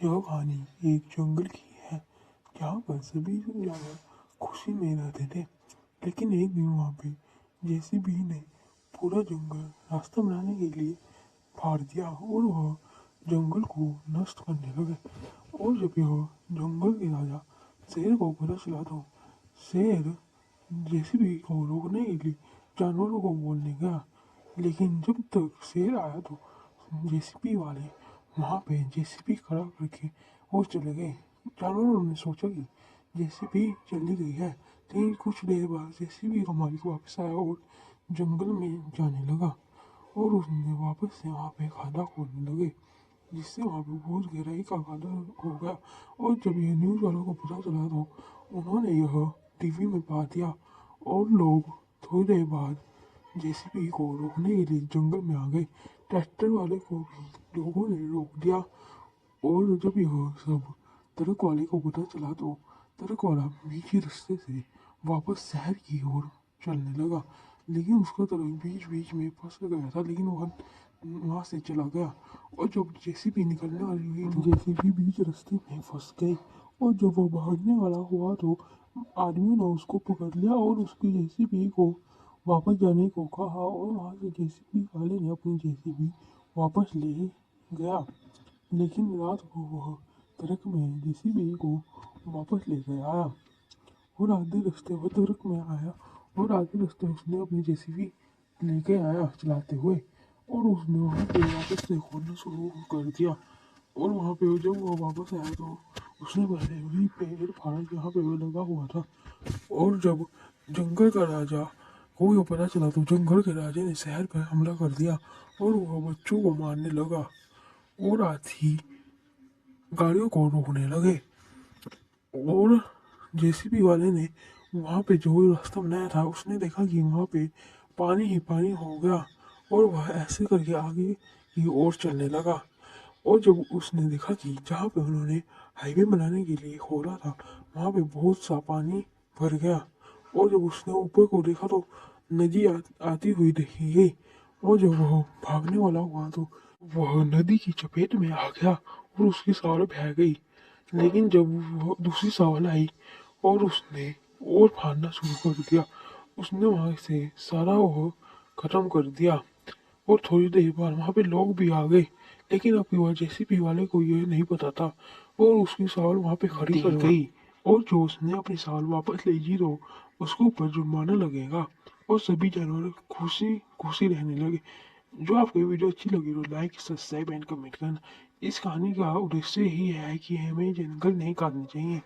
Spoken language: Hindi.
यह कहानी एक जंगल की है जहाँ पर सभी जानवर खुशी में रहते थे। लेकिन एक दिन वहाँ पे जेसीबी ने पूरा जंगल रास्ता बनाने के लिए फाड़ दिया और वह जंगल को नष्ट करने लगे। और जब यह जंगल के राजा शेर को पता चला तो शेर जेसीबी को रोकने के लिए जानवरों को बोलने गया। लेकिन जब तक शेर आया तो जेसीबी वाले वहाँ पे जेसीबी खड़ा करके वो चले गए। जानवरों ने सोचा कि जेसीबी चली गई है, लेकिन कुछ देर बाद जेसीबी का मालिक वापस आया और जंगल में जाने लगा और उसने वापस से वहाँ पे खादा खोदने लगे, जिससे वहाँ पे बहुत गहराई का खादा हो गया। और जब ये न्यूज़ वालों को पता चला तो उन्होंने यह टीवी में पा दिया और लोग थोड़ी देर बाद जेसीबी को रोकने के लिए जंगल में आ गए। ट्रैक्टर वाले को भी लोगों ने रोक दिया और जब यह सब ट्रक वाले को पता चला तो ट्रक वाला बीच ही रास्ते से वापस शहर की ओर चलने लगा। लेकिन उसका ट्रक बीच बीच में फंस गया था, लेकिन वह वहाँ से चला गया। और जब जेसीबी निकलने वाली हुई तो जेसीबी बीच रास्ते में फंस गई। और जब वो भागने वाला हुआ तो आदमी ने उसको पकड़ लिया और उसकी जेसीबी को वापस जाने को कहा और वहाँ से जेसीबी वाले ने अपनी जेसीबी वापस ले गया। लेकिन रात को वह ट्रक में जेसीबी को वापस लेकर आया और आधे रास्ते वो ट्रक में आया और आधे रास्ते उसने अपनी जेसीबी लेके आया चलाते हुए और उसने वहाँ पे वापस से खोदना शुरू कर दिया। और वहाँ पे जब वो वापस आया तो उसने पहले वही पेड़ फाड़ा जहाँ पे वो लगा हुआ था। और जब जंगल का राजा को ये पता चला तो जंगल के राजे ने शहर पर हमला कर दिया और वह बच्चों को मारने लगा और हाथी गाड़ियों को रोकने लगे। और जेसीबी वाले ने वहाँ पे जो रास्ता बनाया था उसने देखा कि वहाँ पे पानी ही पानी हो गया और वह ऐसे करके आगे की ओर चलने लगा। और जब उसने देखा कि जहाँ पे उन्होंने हाईवे बनाने के लिए खोदा था वहाँ पे बहुत सा पानी भर गया। और जब उसने ऊपर को देखा तो नदी आती हुई देखी गई। और जब वह भागने वाला हुआ तो वह नदी की चपेट में आ गया और उसकी सावर बह गई। लेकिन जब वो दूसरी सावन आई और उसने और फाड़ना शुरू कर दिया, उसने वहाँ से सारा वो खत्म कर दिया। और थोड़ी देर बाद वहाँ पे लोग भी आ गए, लेकिन अब वह जेसीबी वाले को ये नहीं पता था और उसकी साल वहाँ पे खड़ी कर गई। और जो उसने अपनी साल वापस ले जी तो उसके ऊपर जुर्माना लगेगा। और सभी जानवर खुशी खुशी रहने लगे। जो आपको ये वीडियो अच्छी लगी तो लाइक सब्सक्राइब एंड कमेंट करना। इस कहानी का उद्देश्य ही है कि हमें जंगल नहीं काटने चाहिए।